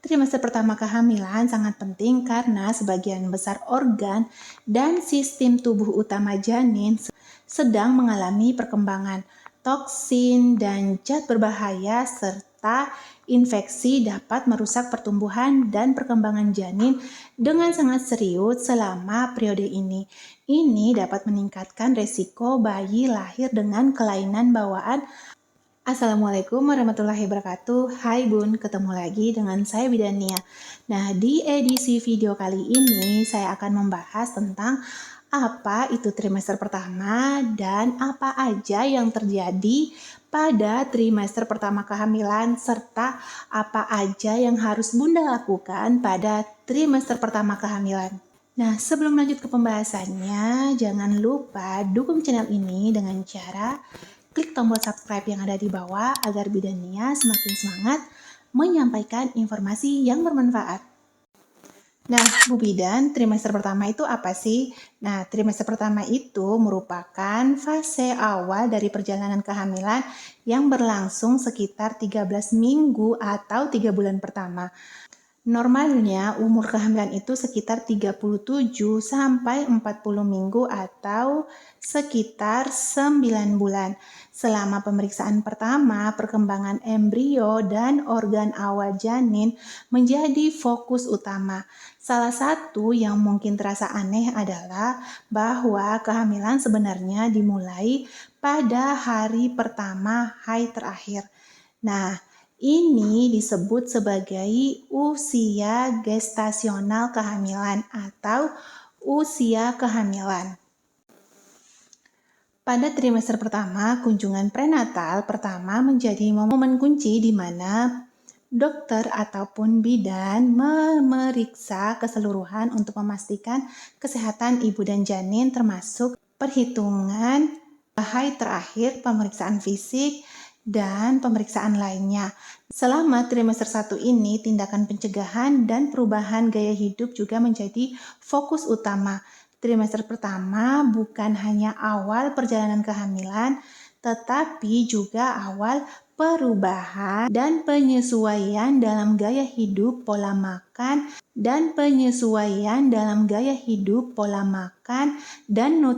Trimester pertama kehamilan sangat penting karena sebagian besar organ dan sistem tubuh utama janin sedang mengalami perkembangan. Toksin dan zat berbahaya serta infeksi dapat merusak pertumbuhan dan perkembangan janin dengan sangat serius selama periode ini. Ini dapat meningkatkan resiko bayi lahir dengan kelainan bawaan. Assalamualaikum warahmatullahi wabarakatuh. Hai Bun, ketemu lagi dengan saya Bidania. Nah, di edisi video kali ini saya akan membahas tentang apa itu trimester pertama dan apa aja yang terjadi pada trimester pertama kehamilan serta apa aja yang harus Bunda lakukan pada trimester pertama kehamilan. Nah, sebelum lanjut ke pembahasannya, jangan lupa dukung channel ini dengan cara klik tombol subscribe yang ada di bawah agar Bidania semakin semangat menyampaikan informasi yang bermanfaat. Nah, Bu Bidan, trimester pertama itu apa sih? Nah, trimester pertama itu merupakan fase awal dari perjalanan kehamilan yang berlangsung sekitar 13 minggu atau 3 bulan pertama. Normalnya umur kehamilan itu sekitar 37 sampai 40 minggu atau sekitar 9 bulan. Selama pemeriksaan pertama, perkembangan embrio dan organ awal janin menjadi fokus utama. Salah satu yang mungkin terasa aneh adalah bahwa kehamilan sebenarnya dimulai pada hari pertama haid terakhir. Nah, ini disebut sebagai usia gestasional kehamilan atau usia kehamilan. Pada trimester pertama, kunjungan prenatal pertama menjadi momen kunci di mana dokter ataupun bidan memeriksa keseluruhan untuk memastikan kesehatan ibu dan janin termasuk perhitungan haid terakhir, pemeriksaan fisik, dan pemeriksaan lainnya. Selama trimester 1 ini, tindakan pencegahan dan perubahan gaya hidup juga menjadi fokus utama. Trimester pertama bukan hanya awal perjalanan kehamilan, tetapi juga awal perubahan dan penyesuaian dalam gaya hidup, pola makan, dan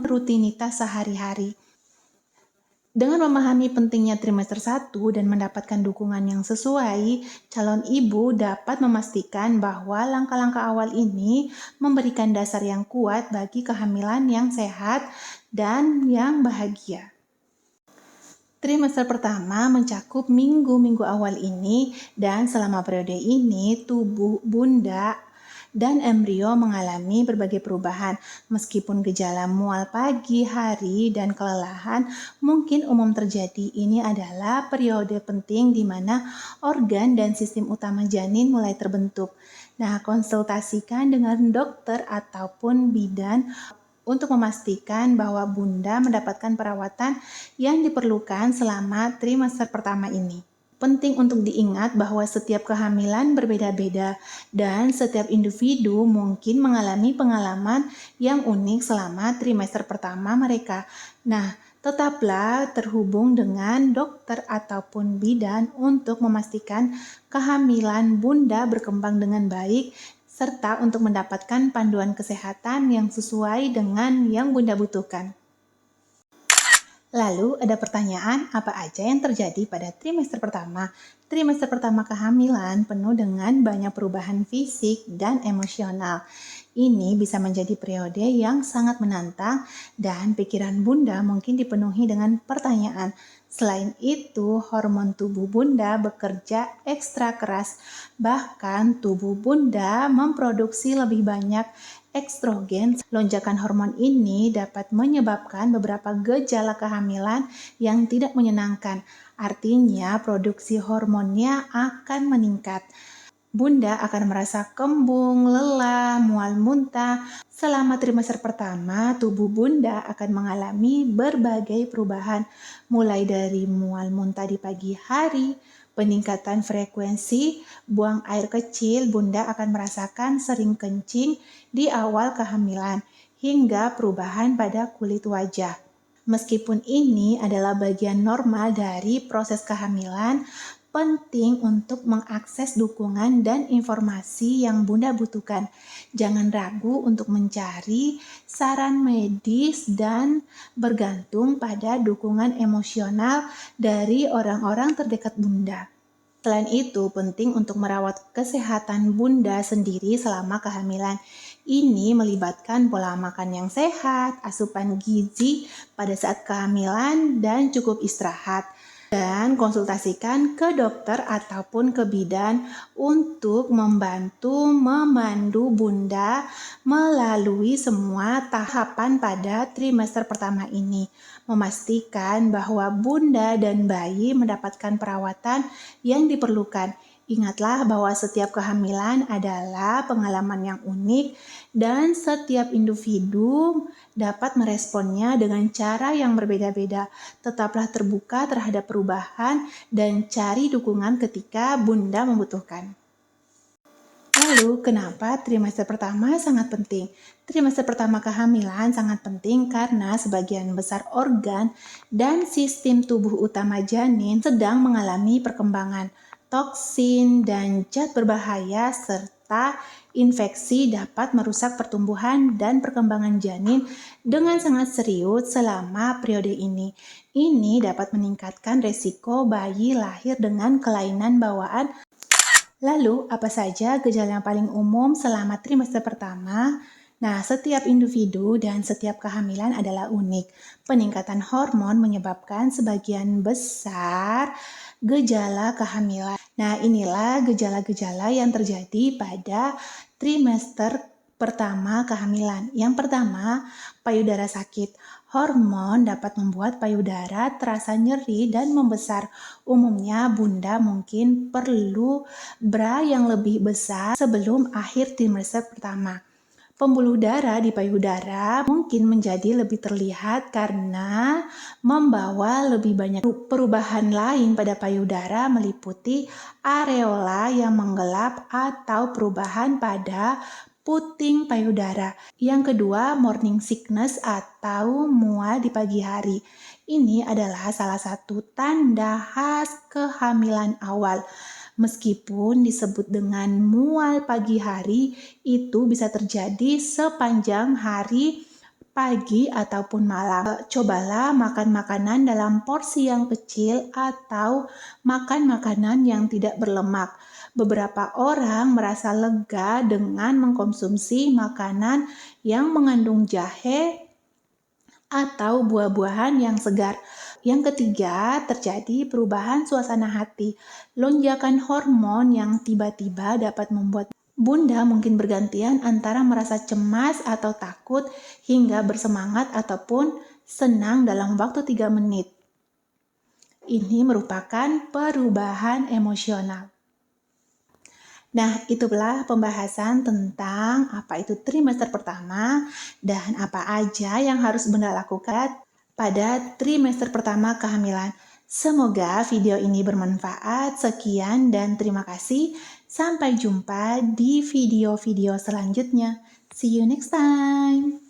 rutinitas sehari-hari. Dengan memahami pentingnya trimester 1 dan mendapatkan dukungan yang sesuai, calon ibu dapat memastikan bahwa langkah-langkah awal ini memberikan dasar yang kuat bagi kehamilan yang sehat dan yang bahagia. Trimester pertama mencakup minggu-minggu awal ini dan selama periode ini tubuh bunda dan embrio mengalami berbagai perubahan. Meskipun gejala mual pagi hari dan kelelahan mungkin umum terjadi, ini adalah periode penting di mana organ dan sistem utama janin mulai terbentuk. Nah, konsultasikan dengan dokter ataupun bidan untuk memastikan bahwa Bunda mendapatkan perawatan yang diperlukan selama trimester pertama ini. Penting untuk diingat bahwa setiap kehamilan berbeda-beda dan setiap individu mungkin mengalami pengalaman yang unik selama trimester pertama mereka. Nah, tetaplah terhubung dengan dokter ataupun bidan untuk memastikan kehamilan Bunda berkembang dengan baik serta untuk mendapatkan panduan kesehatan yang sesuai dengan yang Bunda butuhkan. Lalu ada pertanyaan, apa aja yang terjadi pada trimester pertama? Trimester pertama kehamilan penuh dengan banyak perubahan fisik dan emosional. Ini bisa menjadi periode yang sangat menantang dan pikiran Bunda mungkin dipenuhi dengan pertanyaan. Selain itu, hormon tubuh Bunda bekerja ekstra keras. Bahkan tubuh Bunda memproduksi lebih banyak estrogen. Lonjakan hormon ini dapat menyebabkan beberapa gejala kehamilan yang tidak menyenangkan. Artinya, produksi hormonnya akan meningkat. Bunda akan merasa kembung, lelah, mual muntah. Selama trimester pertama, tubuh Bunda akan mengalami berbagai perubahan, mulai dari mual muntah di pagi hari, peningkatan frekuensi buang air kecil. Bunda akan merasakan sering kencing di awal kehamilan, hingga perubahan pada kulit wajah. Meskipun ini adalah bagian normal dari proses kehamilan, penting untuk mengakses dukungan dan informasi yang Bunda butuhkan. Jangan ragu untuk mencari saran medis dan bergantung pada dukungan emosional dari orang-orang terdekat Bunda. Selain itu, penting untuk merawat kesehatan Bunda sendiri selama kehamilan. Ini melibatkan pola makan yang sehat, asupan gizi pada saat kehamilan, dan cukup istirahat. Dan konsultasikan ke dokter ataupun ke bidan untuk membantu memandu Bunda melalui semua tahapan pada trimester pertama ini. Memastikan bahwa Bunda dan bayi mendapatkan perawatan yang diperlukan. Ingatlah bahwa setiap kehamilan adalah pengalaman yang unik dan setiap individu dapat meresponnya dengan cara yang berbeda-beda. Tetaplah terbuka terhadap perubahan dan cari dukungan ketika Bunda membutuhkan. Lalu, kenapa trimester pertama sangat penting? Trimester pertama kehamilan sangat penting karena sebagian besar organ dan sistem tubuh utama janin sedang mengalami perkembangan. Toksin dan zat berbahaya serta infeksi dapat merusak pertumbuhan dan perkembangan janin dengan sangat serius selama periode ini. Ini dapat meningkatkan resiko bayi lahir dengan kelainan bawaan. Lalu, apa saja gejala yang paling umum selama trimester pertama? Nah, setiap individu dan setiap kehamilan adalah unik. Peningkatan hormon menyebabkan sebagian besar gejala kehamilan. Nah, inilah gejala-gejala yang terjadi pada trimester pertama kehamilan. Yang pertama, payudara sakit. Hormon dapat membuat payudara terasa nyeri dan membesar. Umumnya, Bunda mungkin perlu bra yang lebih besar sebelum akhir trimester pertama. Pembuluh darah di payudara mungkin menjadi lebih terlihat karena membawa lebih banyak perubahan lain pada payudara meliputi areola yang menggelap atau perubahan pada puting payudara. Yang kedua, morning sickness atau mual di pagi hari. Ini adalah salah satu tanda khas kehamilan awal. Meskipun disebut dengan mual pagi hari, itu bisa terjadi sepanjang hari, pagi ataupun malam. Cobalah makan makanan dalam porsi yang kecil atau makan makanan yang tidak berlemak. Beberapa orang merasa lega dengan mengkonsumsi makanan yang mengandung jahe atau buah-buahan yang segar. Yang ketiga, terjadi perubahan suasana hati. Lonjakan hormon yang tiba-tiba dapat membuat Bunda mungkin bergantian antara merasa cemas atau takut hingga bersemangat ataupun senang dalam waktu 3 menit. Ini merupakan perubahan emosional. Nah, itulah pembahasan tentang apa itu trimester pertama dan apa aja yang harus Bunda lakukan pada trimester pertama kehamilan. Semoga video ini bermanfaat. Sekian dan terima kasih. Sampai jumpa di video-video selanjutnya. See you next time.